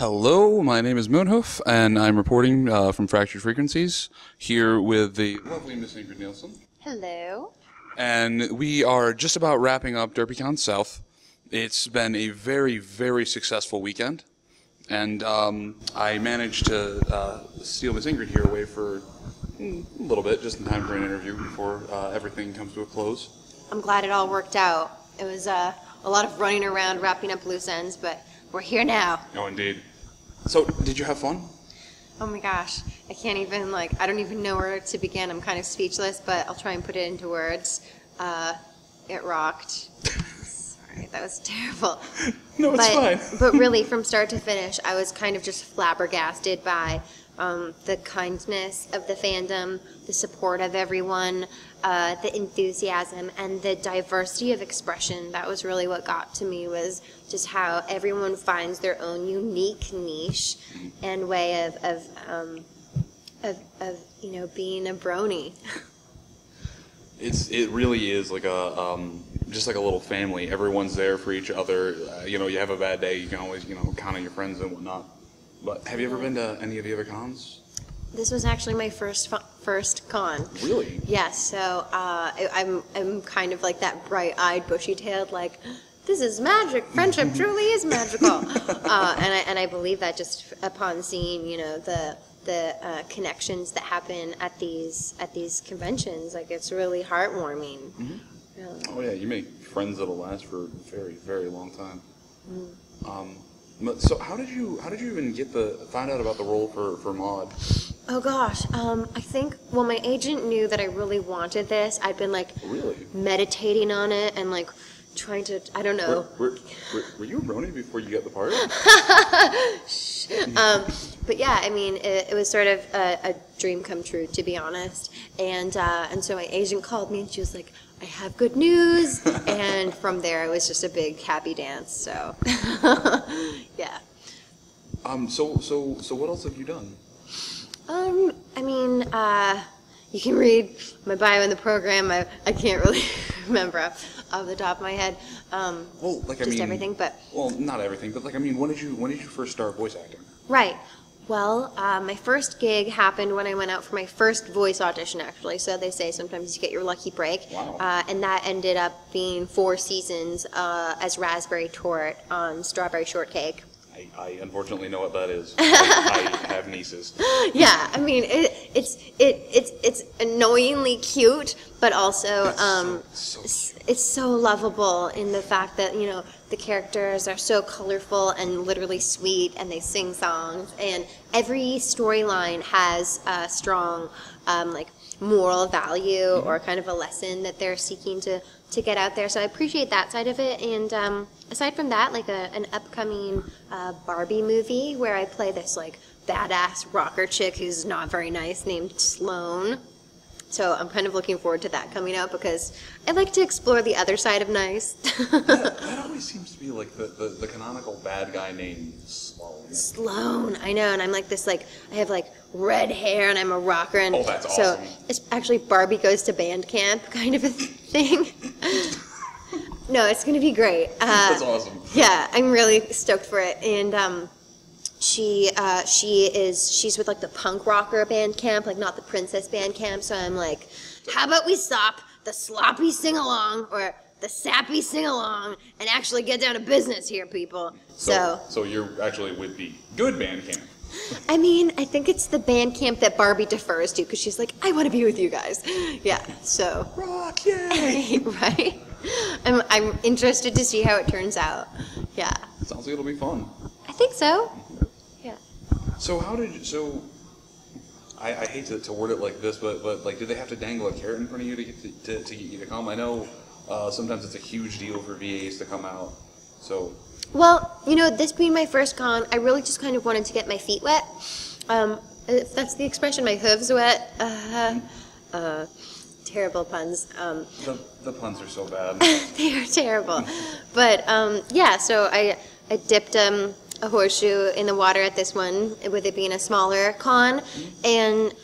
Hello, my name is Moonhoof, and I'm reporting from Fractured Frequencies, here with the lovely Miss Ingrid Nilson. Hello. And we are just about wrapping up Derpycon South. It's been a very, very successful weekend, and I managed to steal Miss Ingrid here away for a little bit, just in time for an interview before everything comes to a close. I'm glad it all worked out. It was a lot of running around, wrapping up loose ends, but we're here now. Oh, indeed. So, did you have fun? Oh my gosh, I can't even, I don't even know where to begin. I'm kind of speechless, but I'll try and put it into words. It rocked. Sorry, that was terrible. No, it's fine. But really, from start to finish, I was kind of just flabbergasted by the kindness of the fandom, the support of everyone, the enthusiasm, and the diversity of expression. That was really what got to me, was just how everyone finds their own unique niche and way of being a brony. It really is like a just like a little family. Everyone's there for each other. You have a bad day, you can always count on your friends and whatnot. But have you ever been to any of the other cons? This was actually my first con. Really? Yes. So I'm kind of like that bright-eyed, bushy-tailed, this is magic. Friendship truly is magical. And I believe that just upon seeing the connections that happen at these conventions. It's really heartwarming. Mm-hmm. Really. Oh yeah, you make friends that'll last for a very, very long time. Mm. So how did you even find out about the role for Maud? Oh gosh, I think my agent knew that I really wanted this. I'd been really meditating on it and trying to, I don't know. Were you a brony before you got the part? Shh. But yeah, I mean, it was sort of a dream come true, to be honest. And so my agent called me and she was like, I have good news. And from there, it was just a big happy dance. So, yeah. So what else have you done? I mean, you can read my bio in the program. I can't really remember off the top of my head. Everything, but not everything, but when did you first start voice acting? Right. Well, my first gig happened when I went out for my first voice audition, actually. So they say sometimes you get your lucky break. Wow. And that ended up being 4 seasons as Raspberry Tort on Strawberry Shortcake. I unfortunately know what that is. I have nieces. Yeah, I mean it's annoyingly cute, but also it's so lovable in the fact that the characters are so colorful and literally sweet, and they sing songs, and every storyline has a strong moral value or kind of a lesson that they're seeking to get out there. So I appreciate that side of it. And aside from that, an upcoming Barbie movie where I play this badass rocker chick who's not very nice named Sloane. So I'm kind of looking forward to that coming out because I like to explore the other side of nice. that always seems to be the canonical bad guy named Sloane. Sloane, I know, and I'm I have red hair and I'm a rocker, and oh, that's awesome. So it's actually Barbie goes to band camp kind of a thing. No, it's gonna be great. That's awesome. Yeah, I'm really stoked for it, and she's with the punk rocker band camp, not the princess band camp. So I'm how about we stop the sloppy sing along or the sappy sing along and actually get down to business here, people. So you're actually with the good band camp. I mean, I think it's the band camp that Barbie defers to because she's I want to be with you guys. Yeah, so. Rock, yay! Right? I'm interested to see how it turns out. Yeah. Sounds like it'll be fun. I think so. Yeah. So I hate to word it like this, but do they have to dangle a carrot in front of you to get you to come? I know sometimes it's a huge deal for VAs to come out, so. Well, this being my first con, I really just kind of wanted to get my feet wet. If that's the expression, my hooves wet. Terrible puns. The puns are so bad. They are terrible. But, yeah, so I dipped a horseshoe in the water at this one, with it being a smaller con. And,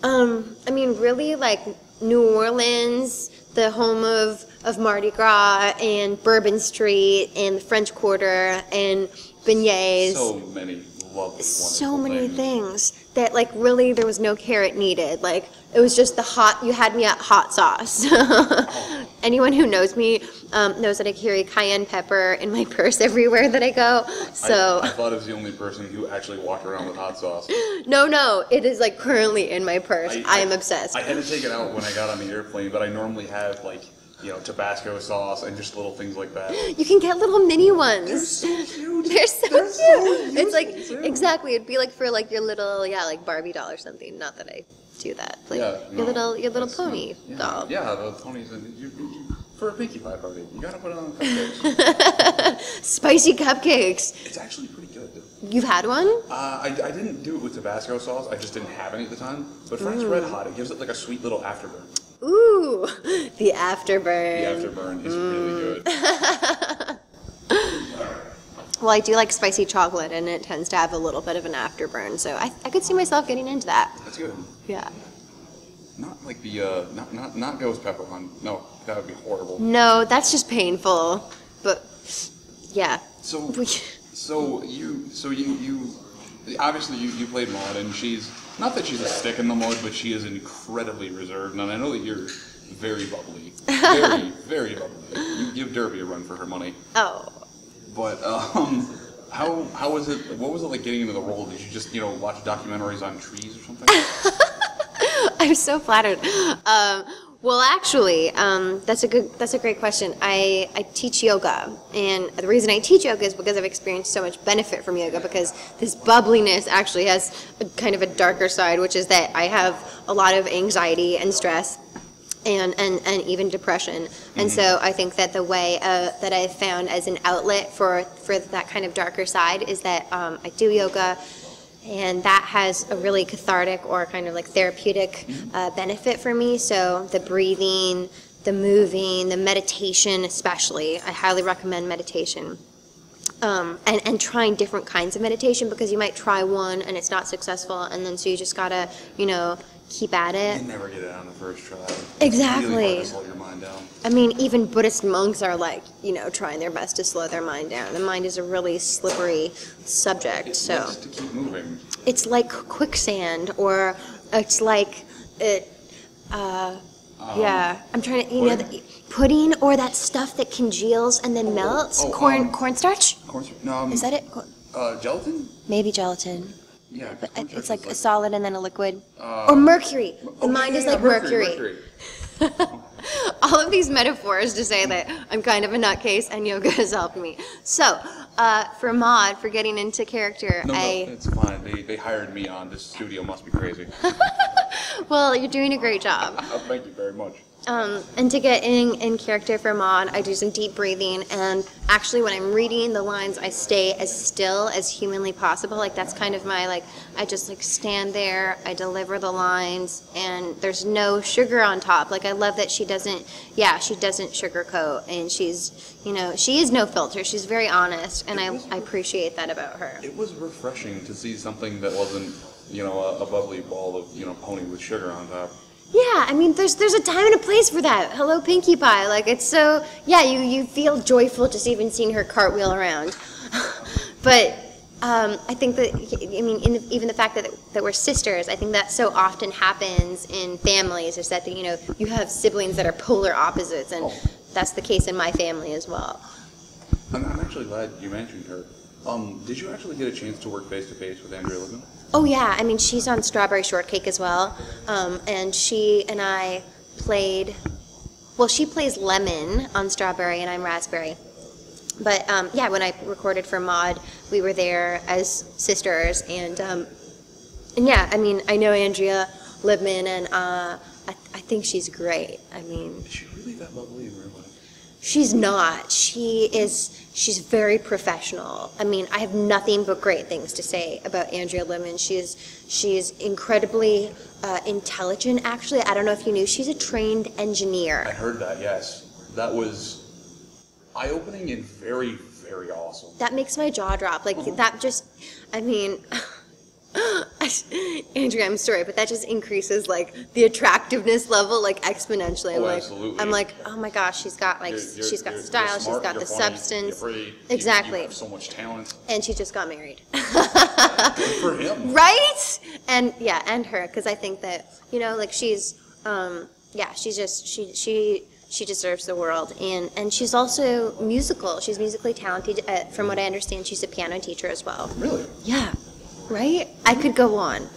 I mean, really, New Orleans, the home of Mardi Gras and Bourbon Street and the French Quarter and beignets. So many lovely, so wonderful many things. that like really there was no carrot needed. Like it was just you had me at hot sauce. Anyone who knows me knows that I carry cayenne pepper in my purse everywhere that I go. So I thought I was the only person who actually walked around with hot sauce. No, it is like currently in my purse. I am obsessed. I had to take it out when I got on the airplane, but I normally have like, Tabasco sauce and just little things like that. You can get little mini ones. They're so cute. They're so cute. It's like exactly. It'd be like for like your little like Barbie doll or something. Not that I do that. Like your little pony doll. Yeah, the ponies and you for a Pinkie Pie party. You gotta put it on cupcakes. Spicy cupcakes. It's actually pretty good. You've had one? I didn't do it with Tabasco sauce. I just didn't have any at the time. But Frank's Red Hot, it gives it like a sweet little afterburn. Ooh, the afterburn. The afterburn is really good. Well, I do like spicy chocolate, and it tends to have a little bit of an afterburn, so I could see myself getting into that. That's good. Yeah. Not like the not ghost pepper one. No, that would be horrible. No, that's just painful. But yeah. So you obviously you played Maud, and she's not that she's a stick in the mud, but she is incredibly reserved, and I know that you're very bubbly, very very bubbly. You give Derpy a run for her money. Oh. But how was it? What was it like getting into the role? Did you just watch documentaries on trees or something? I'm so flattered. Well, actually, that's a great question. I teach yoga, and the reason I teach yoga is because I've experienced so much benefit from yoga. Because this bubbliness actually has a kind of a darker side, which is that I have a lot of anxiety and stress, and even depression. And so I think that the way that I've found as an outlet for that kind of darker side is that I do yoga. And that has a really cathartic or kind of like therapeutic benefit for me. So the breathing, the moving, the meditation especially, I highly recommend meditation. And trying different kinds of meditation, because you might try one and it's not successful, and then so you just gotta, keep at it. You never get it on the first try. Exactly. It's really hard to slow your mind down. I mean, even Buddhist monks are like, trying their best to slow their mind down. The mind is a really slippery subject. It so wants to keep moving. It's like quicksand, or it's like yeah. I'm trying to, pudding, or that stuff that congeals and then melts. Cornstarch? Cornstarch? No. Is that it? Gelatin? Maybe gelatin. Yeah. But it's like a solid and then a liquid. Or mercury. The mind is like mercury. All of these metaphors to say that I'm kind of a nutcase and yoga has helped me. So, for Maud, for getting into character, No, it's fine. They hired me on. This studio must be crazy. Well, you're doing a great job. Thank you very much. And to get in character for Maud, I do some deep breathing, and actually when I'm reading the lines, I stay as still as humanly possible. Like, that's kind of my, I just stand there, I deliver the lines, and there's no sugar on top. Like, I love that she doesn't sugarcoat, and she's, she is no filter. She's very honest, and I appreciate that about her. It was refreshing to see something that wasn't, a bubbly ball of, pony with sugar on top. Yeah, I mean, there's a time and a place for that. Hello, Pinkie Pie. It's so, yeah, you feel joyful just even seeing her cartwheel around. But I think that, even the fact that we're sisters, I think that so often happens in families, is that, you have siblings that are polar opposites, and that's the case in my family as well. I'm actually glad you mentioned her. Did you actually get a chance to work face-to-face with Andrea Livman? Oh, yeah. I mean, she's on Strawberry Shortcake as well. And she and I played, she plays Lemon on Strawberry and I'm Raspberry. But, yeah, when I recorded for Maud, we were there as sisters. And yeah, I mean, I know Andrea Livman, and I think she's great. I mean... Is she really that lovely in real life? She's not. She's very professional. I mean, I have nothing but great things to say about Andrea Livman. She's incredibly intelligent. Actually, I don't know if you knew, she's a trained engineer. I heard that, yes. That was eye-opening and very, very awesome. That makes my jaw drop. That just, I mean, I Andrea, I'm sorry, but that just increases like the attractiveness level like exponentially. Oh, absolutely. I'm like, oh my gosh, she's got like she's got the style, smart, she's got the funny, substance. You're pretty, exactly. You have so much talent. And she just got married. Good for him. Right? And yeah, and her, because I think that, you know, like she's she's just she deserves the world, and she's also musical. She's musically talented. From what I understand, she's a piano teacher as well. Really? Yeah. Right? I could go on.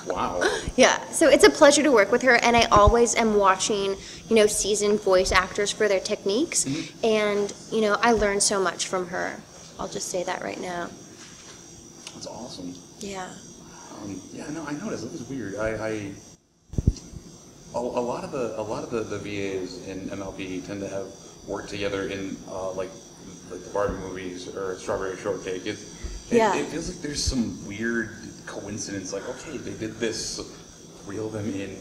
Wow. Yeah. So it's a pleasure to work with her, and I always am watching, you know, seasoned voice actors for their techniques, and, you know, I learn so much from her. I'll just say that right now. That's awesome. Yeah. Yeah, no, I noticed it was weird. A lot of the VAs in MLB tend to have worked together in like the Barbie movies or Strawberry Shortcake. It feels like there's some weird coincidence. Like, okay, they did this, reel them in.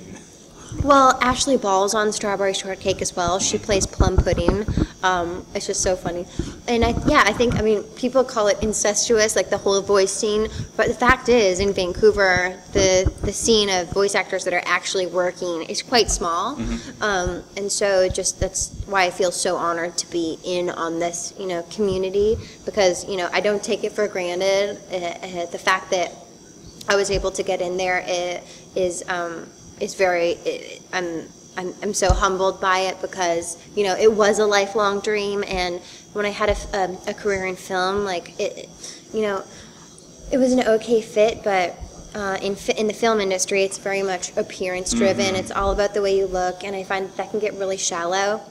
Well, Ashley Ball's on Strawberry Shortcake as well. She plays Plum Pudding. It's just so funny. And I think, people call it incestuous, like the whole voice scene. But the fact is, in Vancouver, the scene of voice actors that are actually working is quite small. And so that's why I feel so honored to be in on this, you know, community, because, you know, I don't take it for granted. The fact that I was able to get in there is very, I'm so humbled by it, because, you know, it was a lifelong dream, and when I had a career in film, like, you know, it was an okay fit, but in the film industry, it's very much appearance driven. It's all about the way you look, and I find that can get really shallow.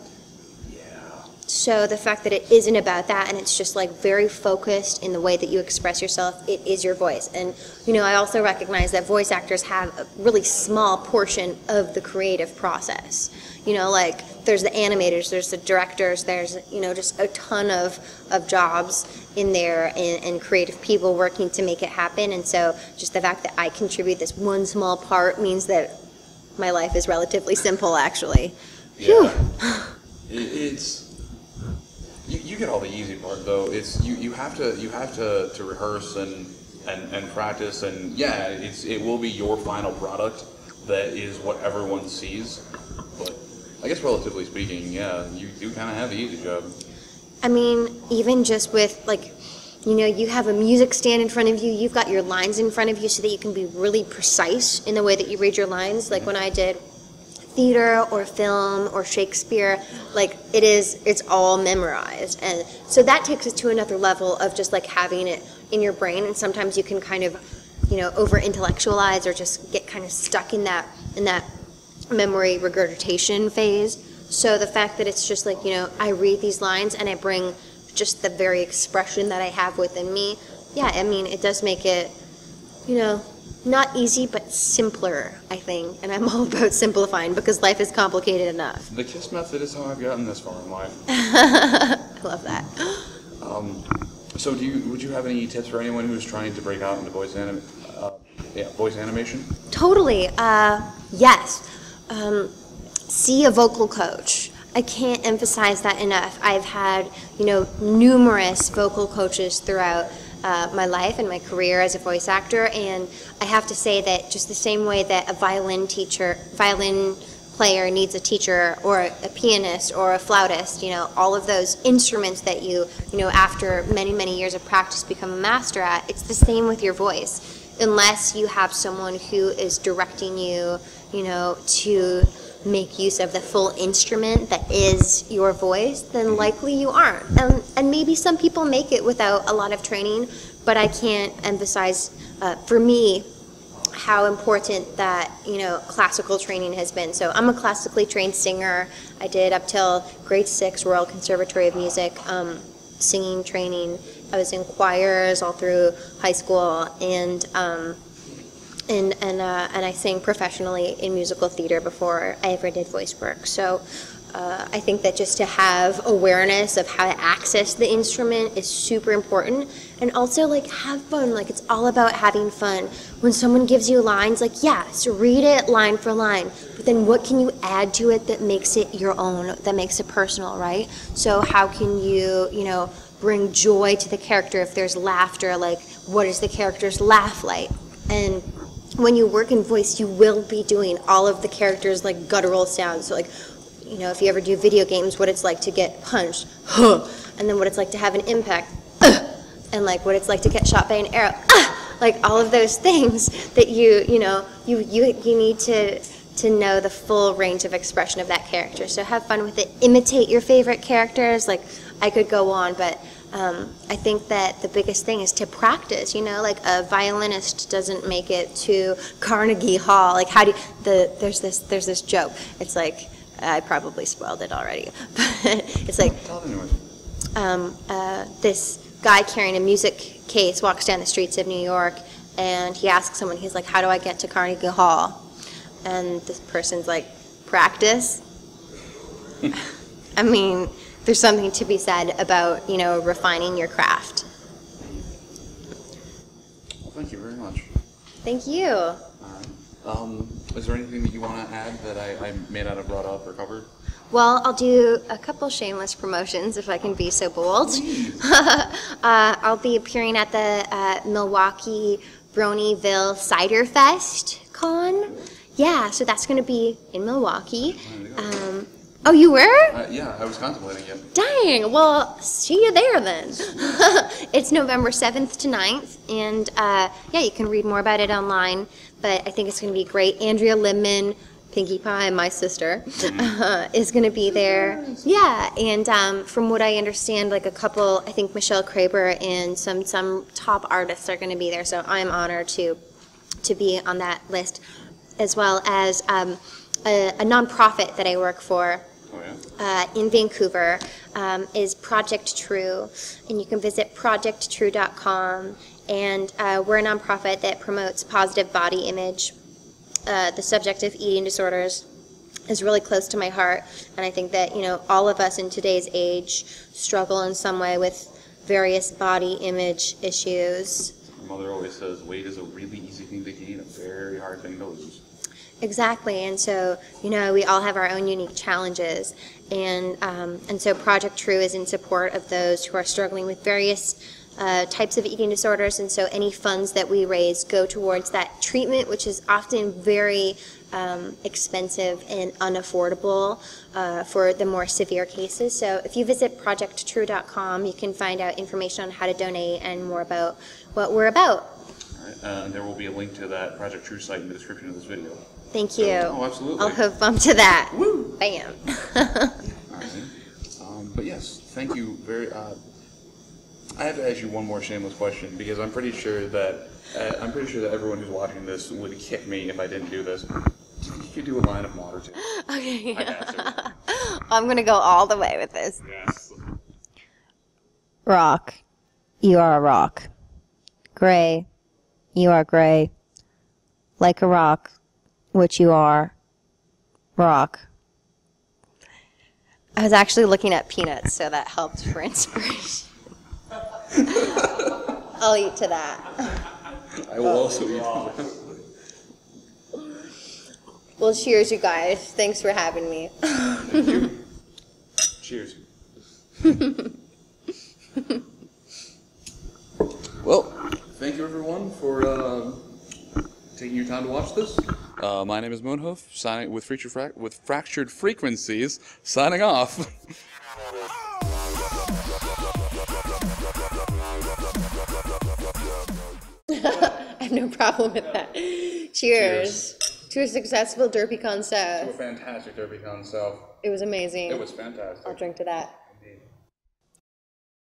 So the fact that it isn't about that, and it's just like very focused in the way that you express yourself, it is your voice. And, you know, I also recognize that voice actors have a really small portion of the creative process. You know, like, there's the animators, there's the directors, there's, you know, just a ton of jobs in there, and creative people working to make it happen. And so just the fact that I contribute this one small part means that my life is relatively simple, actually. Yeah. It's... You get all the easy part, though. It's you have to rehearse and practice, and yeah, it will be your final product that is what everyone sees. But I guess relatively speaking, yeah, you do kind of have the easy job. I mean, even just with, like, you know, you have a music stand in front of you, you've got your lines in front of you so that you can be really precise in the way that you read your lines. Like when I did theater or film or Shakespeare, like, it's all memorized, and so that takes us to another level of just like having it in your brain. And sometimes you can kind of, you know, over intellectualize or just get kind of stuck in that memory regurgitation phase. So the fact that it's just like, you know, I read these lines and I bring just the very expression that I have within me, yeah, I mean, it does make it, you know, not easy, but simpler, I think. And I'm all about simplifying, because life is complicated enough. The KISS method is how I've gotten this far in life. I love that. So would you have any tips for anyone who's trying to break out into voice animation? Totally. Yes. See a vocal coach. I can't emphasize that enough. I've had, you know, numerous vocal coaches throughout my life and my career as a voice actor, and I have to say that just the same way that a violin player needs a teacher, or a pianist or a flautist, you know, all of those instruments that you know, after many, many years of practice become a master at, it's the same with your voice. Unless you have someone who is directing you, you know, to make use of the full instrument that is your voice, then likely you aren't. And maybe some people make it without a lot of training, but I can't emphasize, for me, how important that, you know, classical training has been. So I'm a classically trained singer. I did up till grade 6 Royal Conservatory of Music singing training. I was in choirs all through high school, and I sang professionally in musical theater before I ever did voice work. So I think that just to have awareness of how to access the instrument is super important. And also, like, have fun. Like, it's all about having fun. When someone gives you lines, like, yes, read it line for line, but then what can you add to it that makes it your own, that makes it personal, right? So how can you, you know, bring joy to the character? If there's laughter, like, what does the character's laugh like? And when you work in voice, you will be doing all of the characters like guttural sounds. So like, you know, if you ever do video games, what it's like to get punched, and then what it's like to have an impact, and like what it's like to get shot by an arrow, like all of those things that you know, you need to know the full range of expression of that character. So have fun with it. Imitate your favorite characters. Like, I could go on, but I think that the biggest thing is to practice. You know, like a violinist doesn't make it to Carnegie Hall. Like, how do you, there's this joke. It's like, I probably spoiled it already, but it's like this guy carrying a music case walks down the streets of New York, and he asks someone, he's like, how do I get to Carnegie Hall? And this person's like, practice. I mean, there's something to be said about, you know, refining your craft. Well, thank you very much. Thank you. All right. Is there anything that you want to add that I may not have brought up or covered? Well, I'll do a couple shameless promotions if I can be so bold. I'll be appearing at the Milwaukee Bronyville Cider Fest Con. Yeah, so that's going to be in Milwaukee. Oh, you were? Yeah, I was contemplating it. Dang, well, see you there then. It's November 7th to 9th, and yeah, you can read more about it online, but I think it's going to be great. Andrea Limman, Pinkie Pie, my sister, is going to be there. Yeah, and from what I understand, like a couple, I think Michelle Kraber and some top artists are going to be there, so I'm honored to be on that list, as well as a nonprofit that I work for. In Vancouver is Project True, and you can visit projecttrue.com, and we're a nonprofit that promotes positive body image. The subject of eating disorders is really close to my heart, and I think that, you know, all of us in today's age struggle in some way with various body image issues. My mother always says weight is a really easy thing to gain, a very hard thing to lose. Exactly, and so, you know, we all have our own unique challenges, and so Project True is in support of those who are struggling with various types of eating disorders, and so any funds that we raise go towards that treatment, which is often very expensive and unaffordable for the more severe cases. So if you visit projecttrue.com, you can find out information on how to donate and more about what we're about. All right, and there will be a link to that Project True site in the description of this video. Thank you. Oh, absolutely. I'll hoof bump to that. Woo! Bam. All right. But yes, thank you very. I have to ask you one more shameless question, because I'm pretty sure that everyone who's watching this would kick me if I didn't do this. You could do a line of mod or two. Okay. I got you. I'm gonna go all the way with this. Yes. Rock, you are a rock. Gray, you are gray. Like a rock, which you are. Rock. I was actually looking at peanuts, so that helped for inspiration. I'll eat to that. I will also eat that. Well, cheers, you guys. Thanks for having me. Thank you. Cheers. Well, thank you everyone for taking your time to watch this. My name is Moonhoof, signing with Fractured Frequencies, signing off. I have no problem with that. Cheers. To a successful Derpycon South. To a fantastic Derpycon South. It was amazing. It was fantastic. I'll drink to that.